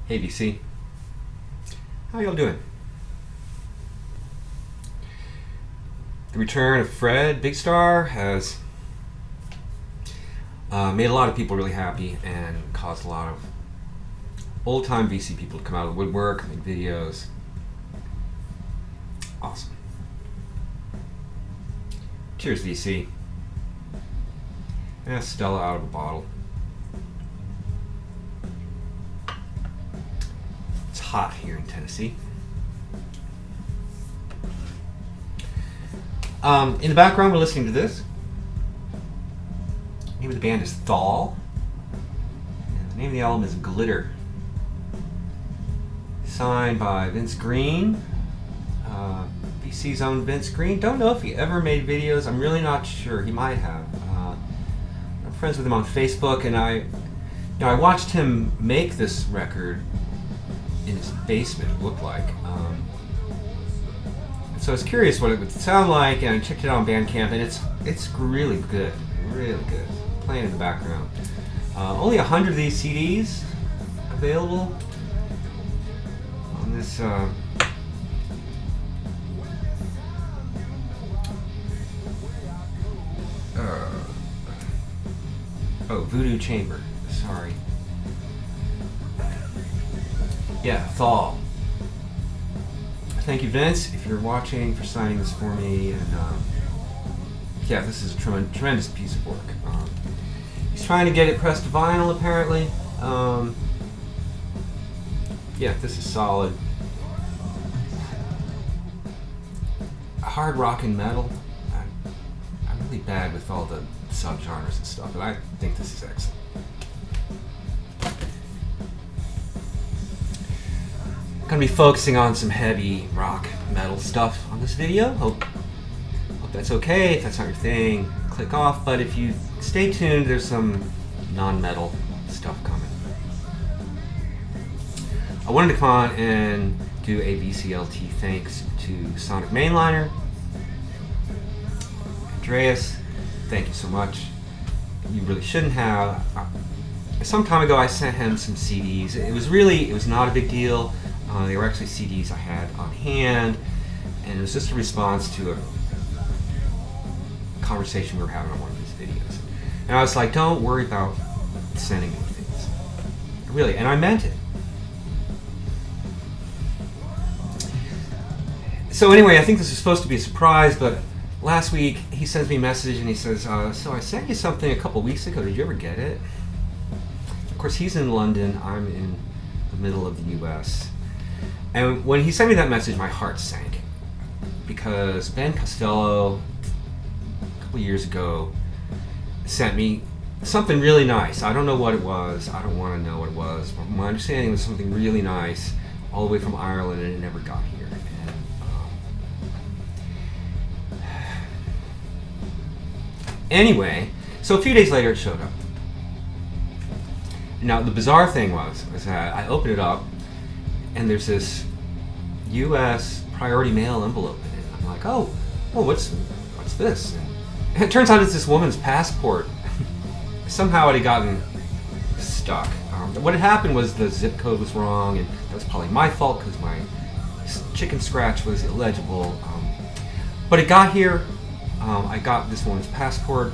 Hey VC, how y'all doing? The return of Fred Big Star has made a lot of people really happy and caused a lot of old-time VC people to come out of the woodwork, make videos. Awesome. Cheers, VC. And Stella out of a bottle. It's hot here in Tennessee. In the background, we're listening to this. The name of the band is Thal. And the name of the album is Glitter. Signed by Vince Green. VC's own Vince Green. Don't know if he ever made videos. I'm really not sure. He might have. I'm friends with him on Facebook, and I watched him make this record in his basement, it looked like. So I was curious what it would sound like, and I checked it out on Bandcamp, and it's really good, really good. Playing in the background. Only 100 of these CDs available on this. Voodoo Chamber. Sorry. Yeah, Thal. Thank you, Vince, if you're watching, for signing this for me. And yeah, this is a tremendous piece of work. He's trying to get it pressed to vinyl, apparently. Yeah, this is solid. Hard rock and metal. I'm really bad with all the subgenres and stuff, but I think this is excellent. I'm gonna be focusing on some heavy rock metal stuff on this video. Hope that's okay. If that's not your thing, click off. But if you stay tuned, there's some non-metal stuff coming. I wanted to come on and do a VCLT thanks to Sonicmainliner. Andreas, thank you so much. You really shouldn't have. Some time ago I sent him some CDs. It was not a big deal. They were actually CDs I had on hand, and it was just a response to a conversation we were having on one of these videos. And I was like, don't worry about sending me things. Really, and I meant it. So anyway, I think this is supposed to be a surprise, but last week he sends me a message and he says, so I sent you something a couple weeks ago, did you ever get it? Of course, he's in London, I'm in the middle of the US. And when he sent me that message, my heart sank. Because Ben Costello, a couple years ago, sent me something really nice. I don't know what it was, I don't want to know what it was, but my understanding was something really nice, all the way from Ireland, and it never got here. Anyway, so a few days later it showed up. Now the bizarre thing was that I opened it up and there's this US priority mail envelope in it. I'm like, oh, what's this? And it turns out it's this woman's passport. Somehow it had gotten stuck. What had happened was the zip code was wrong, and that was probably my fault because my chicken scratch was illegible. But it got here. I got this woman's passport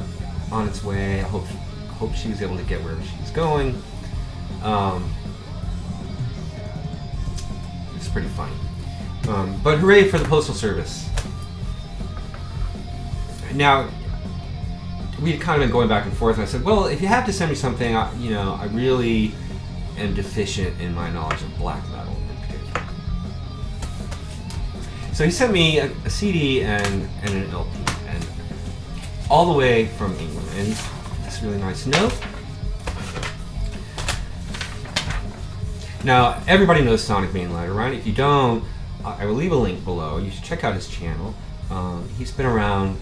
on its way. I hope she was able to get wherever she's going. It's pretty funny. But hooray for the Postal Service. Now, we'd kind of been going back and forth, and I said, well, if you have to send me something, I really am deficient in my knowledge of black metal in particular. So he sent me a CD and an LP. All the way from England, and this really nice note. Now, everybody knows Sonicmaininer, right? If you don't, I will leave a link below. You should check out his channel. He's been around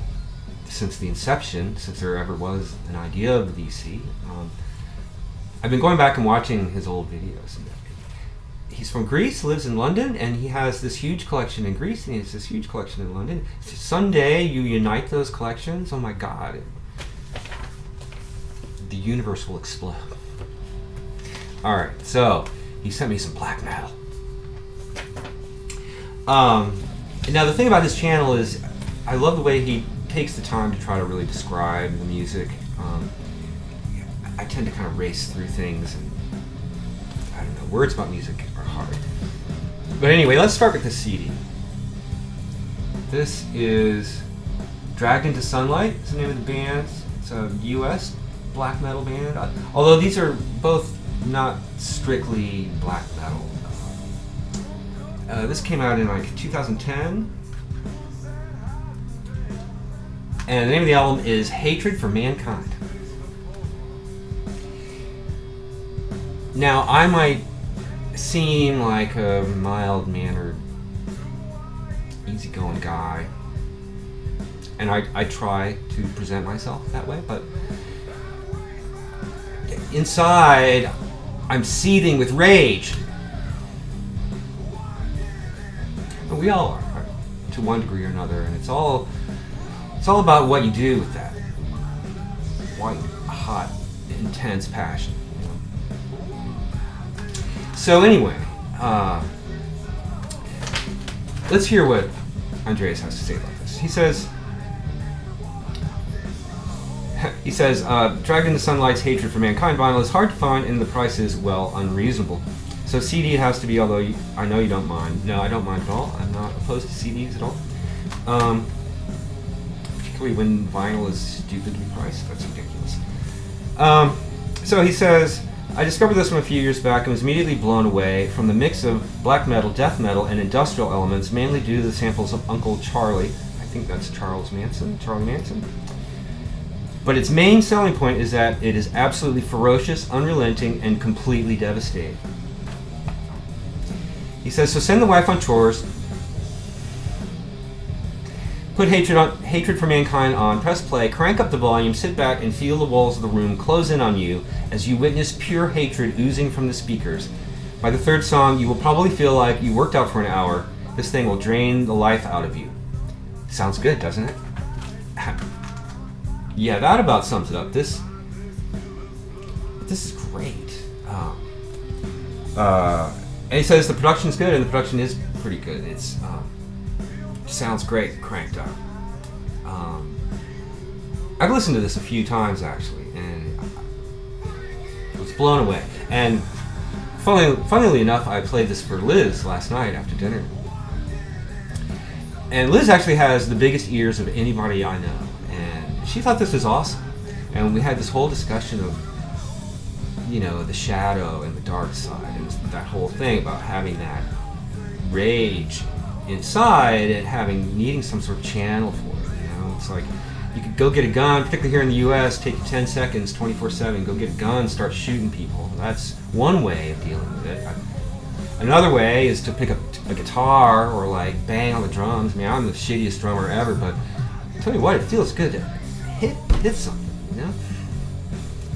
since the inception, since there ever was an idea of the VC. I've been going back and watching his old videos. He's from Greece, lives in London, and he has this huge collection in Greece, and he has this huge collection in London. Someday you unite those collections, oh my God, the universe will explode. All right, so he sent me some black metal. Now the thing about this channel is, I love the way he takes the time to try to really describe the music. I tend to kind of race through things, and I don't know, words about music are hard. But anyway, let's start with the CD. This is Dragged Into Sunlight, is the name of the band. It's a US black metal band, although these are both not strictly black metal. This came out in like 2010, and the name of the album is Hatred for Mankind. Now, I might seem like a mild-mannered, easygoing guy, and I try to present myself that way, but inside, I'm seething with rage. And we all are, to one degree or another, and it's all about what you do with that white, hot, intense passion. So anyway, let's hear what Andreas has to say about this. He says, Dragged Into Sunlight's Hatred for Mankind vinyl is hard to find and the price is, well, unreasonable. So CD it has to be, although I know you don't mind. No, I don't mind at all. I'm not opposed to CDs at all. Particularly when vinyl is stupidly priced. That's ridiculous. So he says, I discovered this one a few years back and was immediately blown away from the mix of black metal, death metal, and industrial elements, mainly due to the samples of Uncle Charlie. I think that's Charlie Manson. But its main selling point is that it is absolutely ferocious, unrelenting, and completely devastating. He says, so send the wife on chores, put Hatred for Mankind on, press play, crank up the volume, sit back, and feel the walls of the room close in on you as you witness pure hatred oozing from the speakers. By the third song, you will probably feel like you worked out for an hour. This thing will drain the life out of you. Sounds good, doesn't it? Yeah, that about sums it up. This is great. And he says the production's good, and the production is pretty good. It's sounds great, cranked up. I've listened to this a few times actually, and I was blown away. And funnily enough, I played this for Liz last night after dinner. And Liz actually has the biggest ears of anybody I know, and she thought this was awesome. And we had this whole discussion of, you know, the shadow and the dark side, and that whole thing about having that rage inside and needing some sort of channel for it. You know, it's like you could go get a gun, particularly here in the U.S. Take you 10 seconds, 24/7. Go get a gun, start shooting people. That's one way of dealing with it. Another way is to pick up a guitar or like bang on the drums. I mean, I'm the shittiest drummer ever, but I'll tell you what, it feels good to hit something. You know,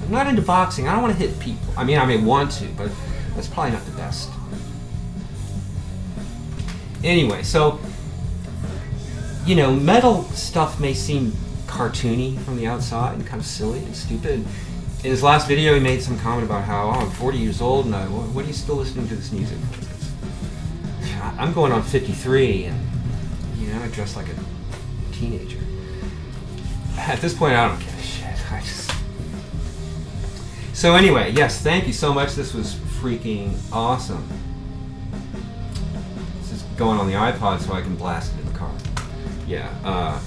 I'm not into boxing. I don't want to hit people. I mean, I may want to, but that's probably not the best. Anyway, so, you know, metal stuff may seem cartoony from the outside and kind of silly and stupid. In his last video, he made some comment about how, I'm 40 years old and what are you still listening to this music? I'm going on 53 and, you know, I dress like a teenager. At this point, I don't give a shit. So anyway, yes, thank you so much. This was freaking awesome. This is going on the iPod so I can blast it in the car. Yeah.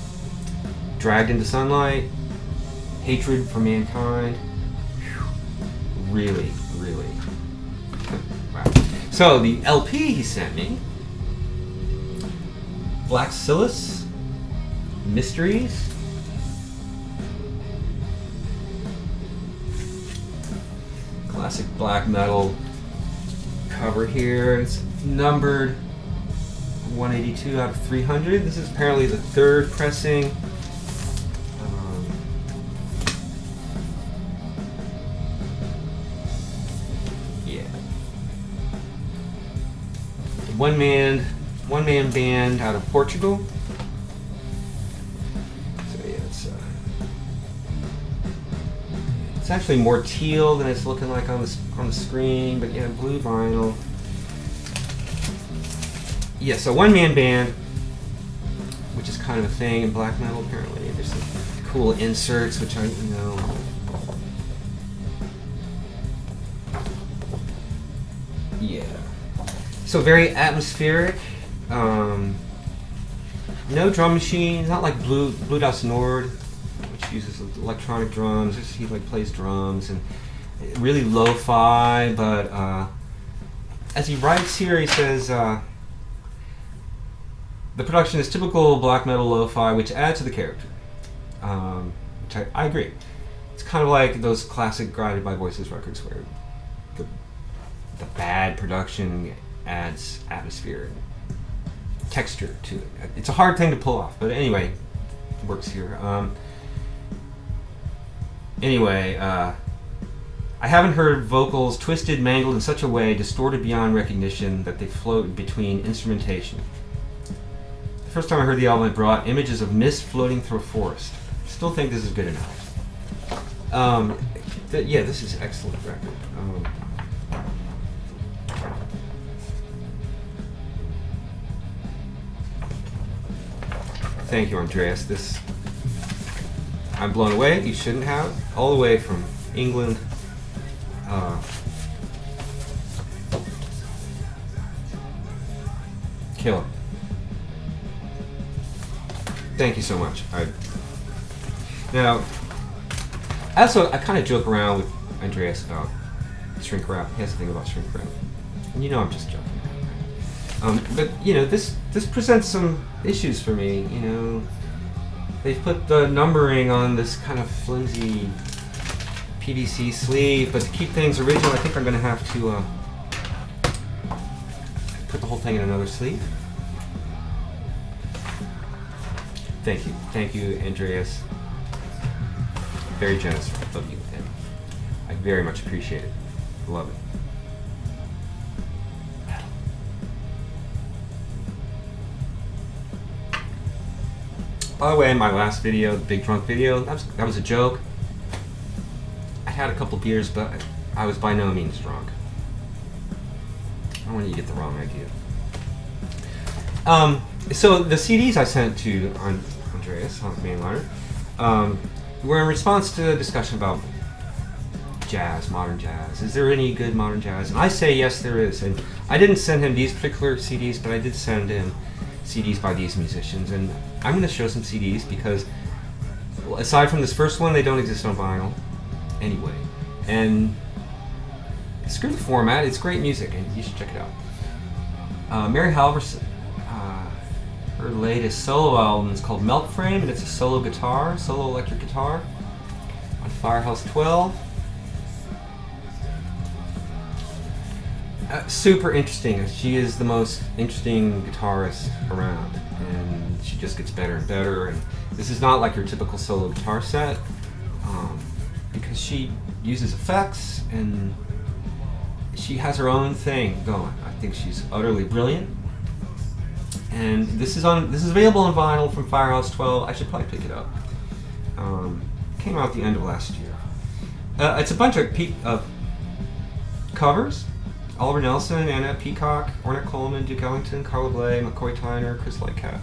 Dragged Into Sunlight, Hatred for Mankind. Whew. Really, really. Wow. So the LP he sent me, Black Silas, Mysteries. Classic black metal cover here. It's numbered 182 out of 300. This is apparently the third pressing. Yeah. One man band out of Portugal. So yeah, it's It's actually more teal than it's looking like on the screen, but yeah, blue vinyl. Yeah, so one-man band, which is kind of a thing in black metal apparently. There's some cool inserts, which yeah. So very atmospheric. No drum machine, not like Blue Das Nord, which uses electronic drums. He like plays drums and really lo-fi, but as he writes here, he says the production is typical black metal lo-fi, which adds to the character. Which I agree. It's kind of like those classic Guided by Voices records where the bad production adds atmosphere and texture to it. It's a hard thing to pull off, but anyway, it works here. I haven't heard vocals twisted, mangled in such a way, distorted beyond recognition, that they float between instrumentation. The first time I heard the album, it brought images of mist floating through a forest. Still think this is good enough. Yeah, this is an excellent record. Thank you, Andreas. I'm blown away. You shouldn't have. All the way from England. Killer. Thank you so much. Now, also, I kind of joke around with Andreas about Shrinkwrap. He has a thing about Shrinkwrap. And you know I'm just joking. But this presents some issues for me. They've put the numbering on this kind of flimsy PVC sleeve, but to keep things original, I think I'm going to have to put the whole thing in another sleeve. Thank you, Andreas. Very generous of you, and I very much appreciate it. Love it. By the way, in my last video, the big drunk video, that was a joke. I had a couple beers, but I was by no means drunk. I don't want you to get the wrong idea. So the CDs I sent to Andreas, Sonicmainliner, were in response to a discussion about jazz, modern jazz. Is there any good modern jazz? And I say yes, there is. And I didn't send him these particular CDs, but I did send him CDs by these musicians, and I'm going to show some CDs because, aside from this first one, they don't exist on vinyl anyway. And screw the format; it's great music, and you should check it out. Mary Halverson, her latest solo album is called Milk Frame, and it's a solo electric guitar on Firehouse 12. Super interesting. She is the most interesting guitarist around, and she just gets better and better. And this is not like your typical solo guitar set, because she uses effects and she has her own thing going. I think she's utterly brilliant. And this is available on vinyl from Firehouse 12. I should probably pick it up. Came out at the end of last year. It's a bunch of covers. Oliver Nelson, Anna Peacock, Ornette Coleman, Duke Ellington, Carla Bley, McCoy Tyner, Chris Lightcap,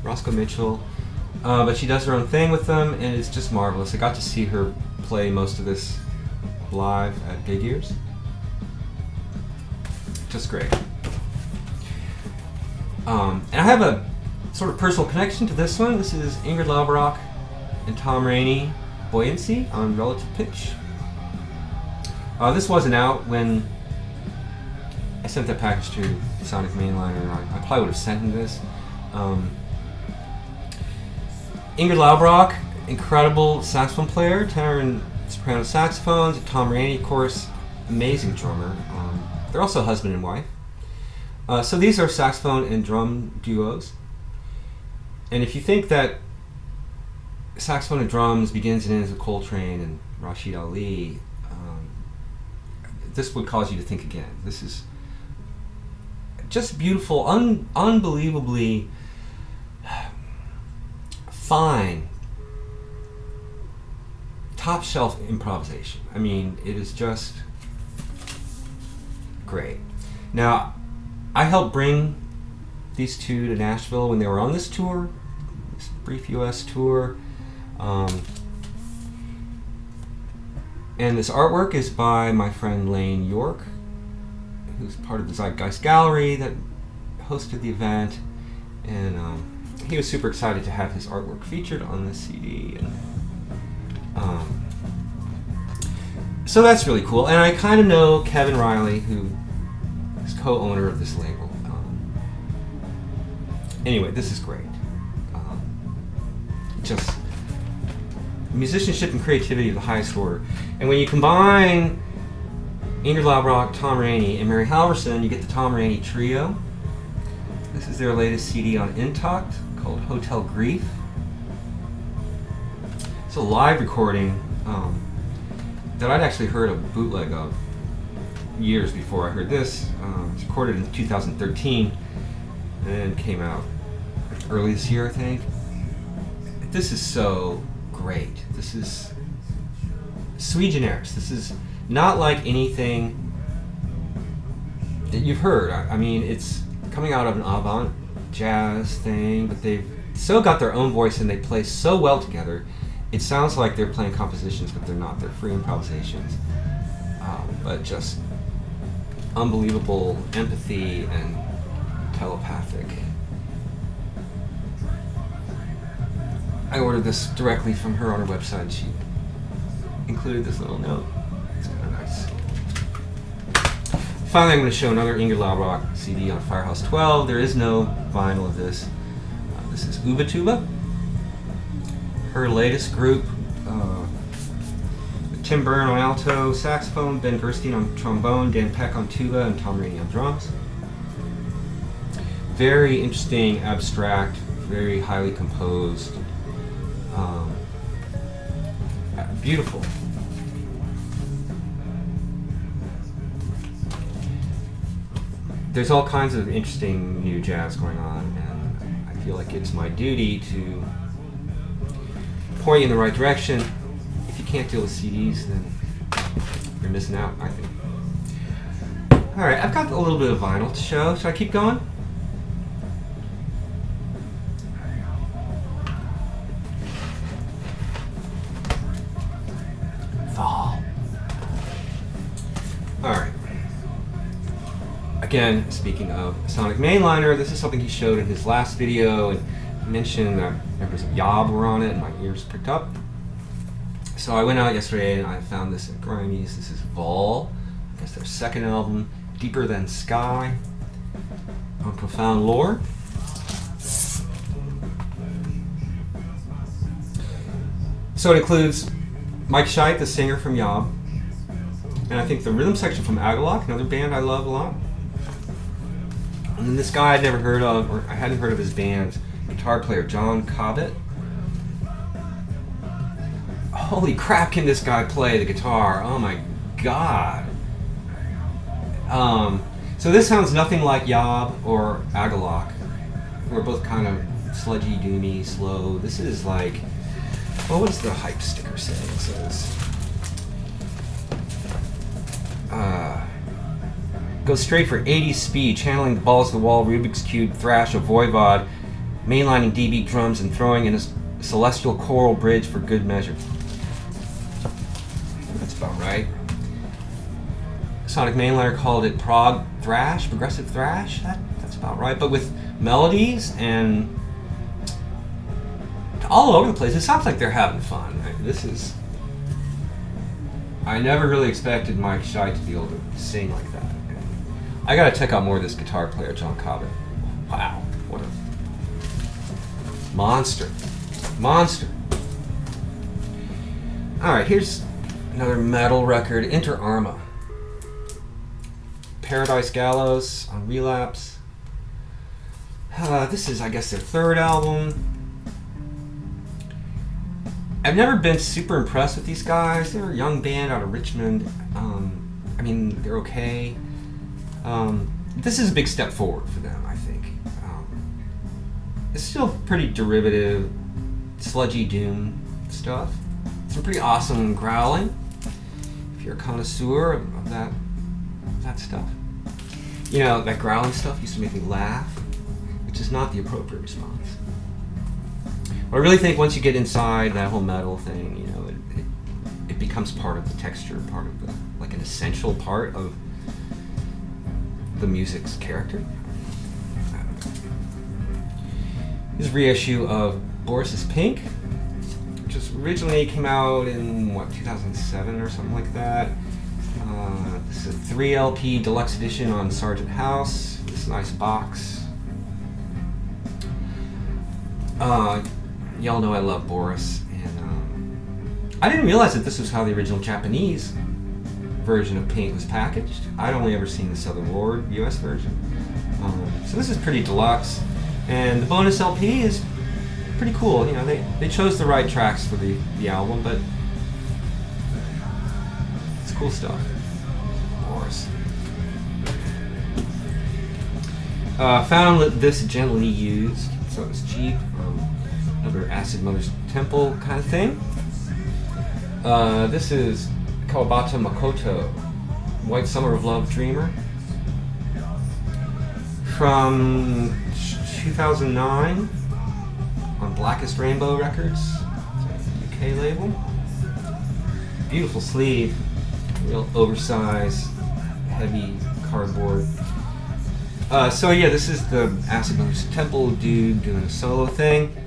Roscoe Mitchell. But she does her own thing with them, and it's just marvelous. I got to see her play most of this live at Big Ears. Just great. And I have a sort of personal connection to this one. This is Ingrid Laubrock and Tom Renney, Buoyancy on Relative Pitch. This wasn't out when I sent that package to Sonicmainliner. I probably would have sent him this. Ingrid Laubrock, incredible saxophone player, tenor and soprano saxophones. Tom Renney, of course, amazing drummer. They're also husband and wife. So these are saxophone and drum duos. And if you think that saxophone and drums begins and ends with Coltrane and Rashid Ali, this would cause you to think again. This is just beautiful, unbelievably fine top shelf improvisation. I mean, it is just great. Now, I helped bring these two to Nashville when they were on this tour, this brief US tour. And this artwork is by my friend Lane York, who's part of the Zeitgeist Gallery that hosted the event. And he was super excited to have his artwork featured on this CD. And, so that's really cool. And I kind of know Kevin Riley, who is co-owner of this label. Anyway, this is great. Just musicianship and creativity of the highest order. And when you combine Ingrid Laubrock, Tom Renney, and Mary Halverson, you get the Tom Renney Trio. This is their latest CD on Intact called Hotel Grief. It's a live recording that I'd actually heard a bootleg of years before I heard this. It's recorded in 2013 and came out early this year, I think. This is so great. This is sui generis. This is not like anything that you've heard. I mean, it's coming out of an avant jazz thing, but they've so got their own voice and they play so well together. It sounds like they're playing compositions, but they're not. They're free improvisations. But just unbelievable empathy and telepathic. I ordered this directly from her on her website. She included this little note. It's kind of nice. Finally, I'm going to show another Ingrid Laubrock CD on Firehouse 12. There is no vinyl of this. This is Gluebetula. Her latest group, Tim Byrne on alto saxophone, Ben Gerstein on trombone, Dan Peck on tuba, and Tom Renney on drums. Very interesting, abstract, very highly composed. Beautiful. There's all kinds of interesting new jazz going on, and I feel like it's my duty to point you in the right direction. If you can't deal with CDs, then you're missing out, I think. Alright, I've got a little bit of vinyl to show. Should I keep going? Fall. Alright. Again, speaking of Sonicmainliner, this is something he showed in his last video, and he mentioned that members of Yob were on it, and my ears pricked up. So I went out yesterday and I found this at Grimey's. This is Volta, I guess their second album, Deeper Than Sky, on Profound Lore. So it includes Mike Scheidt, the singer from Yob, and I think the rhythm section from Agalloch, another band I love a lot. And then this guy I'd never heard of, or I hadn't heard of his band, guitar player John Cobbett. Holy crap, can this guy play the guitar? Oh my god. So this sounds nothing like Yob or Agalloch. We're both kind of sludgy, doomy, slow. This is like, well, what does the hype sticker say? It says, goes straight for 80s speed, channeling the balls to the wall, Rubik's Cube, thrash of Voivod, mainlining D-beat drums, and throwing in a celestial choral bridge for good measure. That's about right. Sonicmainliner called it prog thrash, progressive thrash. That's about right. But with melodies and all over the place. It sounds like they're having fun. This is... I never really expected Mike Scheidt to be able to sing like that. I gotta check out more of this guitar player, John Cobbett. Wow, what a monster. Monster. Alright, here's another metal record, Inter Arma. Paradise Gallows on Relapse. This is, I guess, their third album. I've never been super impressed with these guys. They're a young band out of Richmond. I mean, they're okay. This is a big step forward for them, I think. It's still pretty derivative, sludgy doom stuff. Some pretty awesome growling, if you're a connoisseur of that stuff. You know, that growling stuff used to make me laugh, which is not the appropriate response. But I really think once you get inside that whole metal thing, you know, it becomes part of the texture, part of the, like an essential part of the music's character. This is a reissue of Boris Pink, which originally came out in, 2007 or something like that. This is a 3 LP deluxe edition on Sargent House. This nice box. Y'all know I love Boris, and I didn't realize that this was how the original Japanese version of Pink was packaged. I'd only ever seen the Southern Lord US version. So this is pretty deluxe, and the bonus LP is pretty cool. You know, they chose the right tracks for the album, but it's cool stuff. Boris. Found this gently used, so it's cheap. Another Acid Mother's Temple kind of thing. This is Kawabata Makoto, White Summer of Love Dreamer, from 2009 on Blackest Rainbow Records. It's a UK label. Beautiful sleeve, real oversized, heavy cardboard. So yeah, this is the Acid Mother's Temple dude doing a solo thing.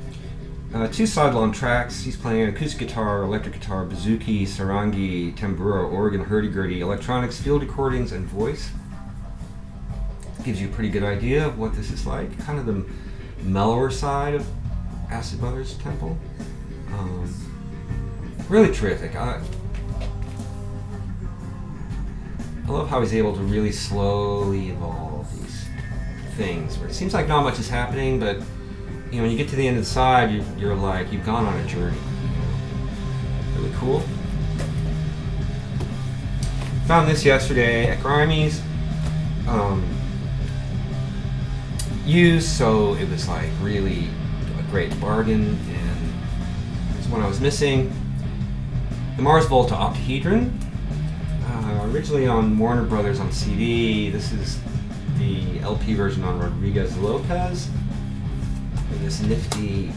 2 sidelong tracks. He's playing acoustic guitar, electric guitar, bouzouki, sarangi, tambura, organ, hurdy-gurdy, electronics, field recordings, and voice. Gives you a pretty good idea of what this is like. Kind of the mellower side of Acid Mother's Temple. Really terrific. I love how he's able to really slowly evolve these things, where it seems like not much is happening, but you know, when you get to the end of the side, you're like, you've gone on a journey. Really cool. Found this yesterday at Grimey's. Used, so it was like really a great bargain, and it's one I was missing. The Mars Volta Octahedron, originally on Warner Brothers on CD. This is the LP version on Rodriguez Lopez. This nifty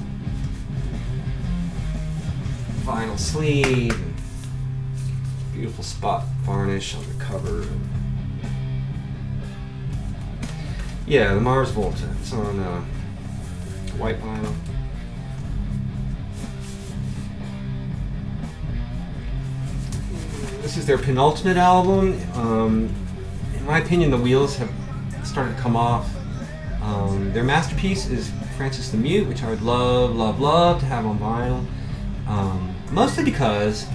vinyl sleeve, beautiful spot varnish on the cover. Yeah, the Mars Volta. It's on white vinyl. This is their penultimate album. In my opinion, the wheels have started to come off. Their masterpiece is Francis the Mute, which I would love to have on vinyl. Mostly because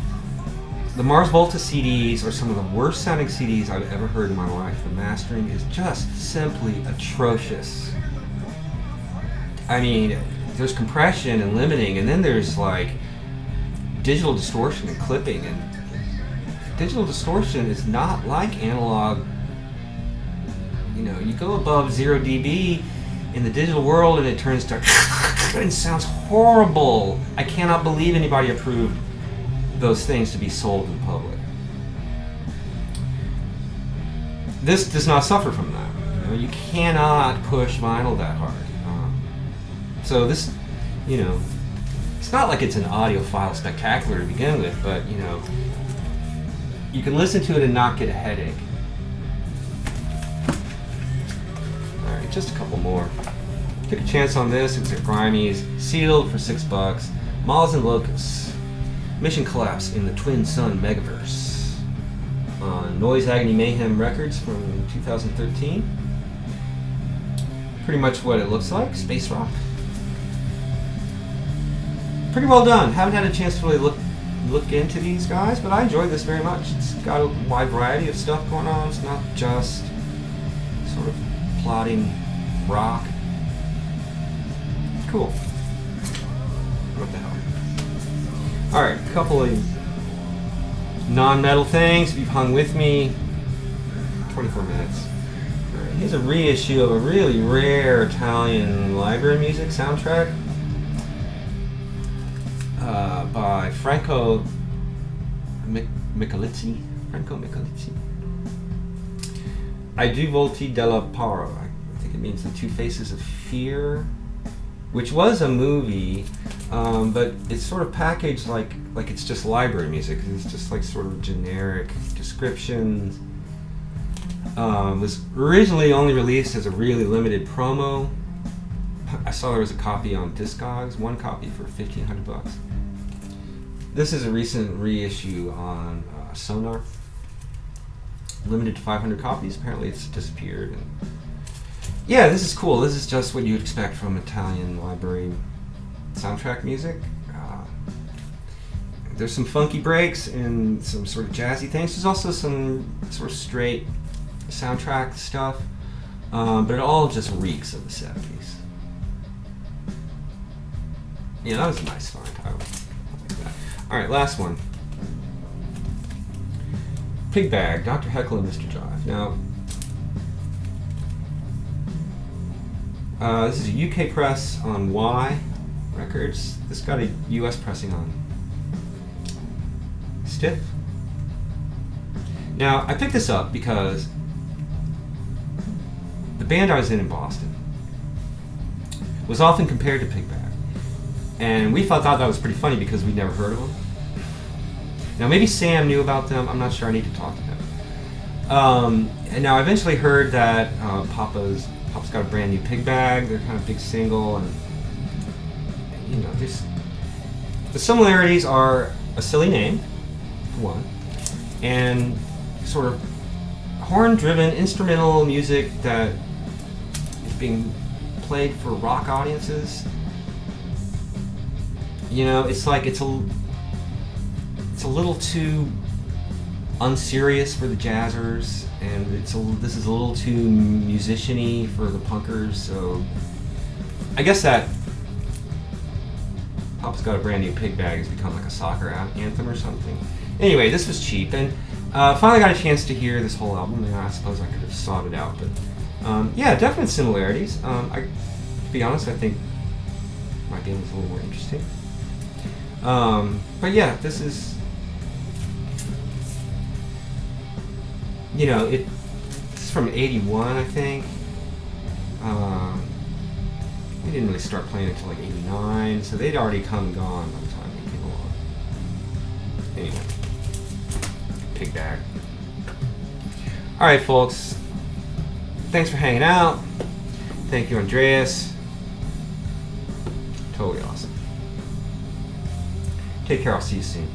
the Mars Volta CDs are some of the worst sounding CDs I've ever heard in my life. The mastering is just simply atrocious. I mean, there's compression and limiting, and then there's like digital distortion and clipping, and digital distortion is not like analog. You know, you go above 0 dB in the digital world and it turns to and it sounds horrible. I cannot believe anybody approved those things to be sold in public. This does not suffer from that. You know, you cannot push vinyl that hard. So this, you know, it's not like it's an audiophile spectacular to begin with, but you know, you can listen to it and not get a headache. Alright, just a couple more. Took a chance on this. It was at Grimey's, sealed for $6. Moths and Locusts, Mission Collapse in the Twin Sun Megaverse, on Noise Agony Mayhem Records from 2013. Pretty much what it looks like, space rock. Pretty well done. Haven't had a chance to really look into these guys, but I enjoyed this very much. It's got a wide variety of stuff going on. It's not just sort of plodding rock. Cool. What the hell? Alright, a couple of non-metal things. If you've hung with me, 24 minutes. Alright, here's a reissue of a really rare Italian library music soundtrack by Franco Michelitti, Franco Michelitti. I do Volta della Paura. I think it means The Two Faces of Fear, which was a movie, but it's sort of packaged like it's just library music. It's just like sort of generic descriptions. Was originally only released as a really limited promo. I saw there was a copy on Discogs, one copy for $1,500. This is a recent reissue on Sonar. Limited to 500 copies. Apparently it's disappeared. And yeah, this is cool. This is just what you'd expect from Italian library soundtrack music. There's some funky breaks and some sort of jazzy things. There's also some sort of straight soundtrack stuff, but it all just reeks of the 70s. Yeah, that was a nice find. I like that. All right, last one. Pig Bag, Dr. Heckle and Mr. Jive. Now, this is a UK press on Y Records. This got a US pressing on Stiff. Now, I picked this up because the band I was in Boston was often compared to Pig Bag. And we thought that was pretty funny because we'd never heard of them. Now, maybe Sam knew about them. I'm not sure. I need to talk to him. And now I eventually heard that Papa's got a brand new Pig Bag. They're kind of big single, and you know, the similarities are a silly name, for one, and sort of horn-driven instrumental music that is being played for rock audiences. You know, it's like it's a little too unserious for the jazzers, and this is a little too musician-y for the punkers. So I guess that Papa's Got a Brand New Pig Bag has become like a soccer anthem or something. Anyway, this was cheap, and finally got a chance to hear this whole album, and I suppose I could have sought it out, but yeah, definite similarities. To be honest, I think my game was a little more interesting. But yeah, this is, you know, it's from '81, I think. We didn't really start playing until like '89, so they'd already come and gone by the time we came along. Anyway, Pig Bag. All right, folks. Thanks for hanging out. Thank you, Andreas. Totally awesome. Take care. I'll see you soon.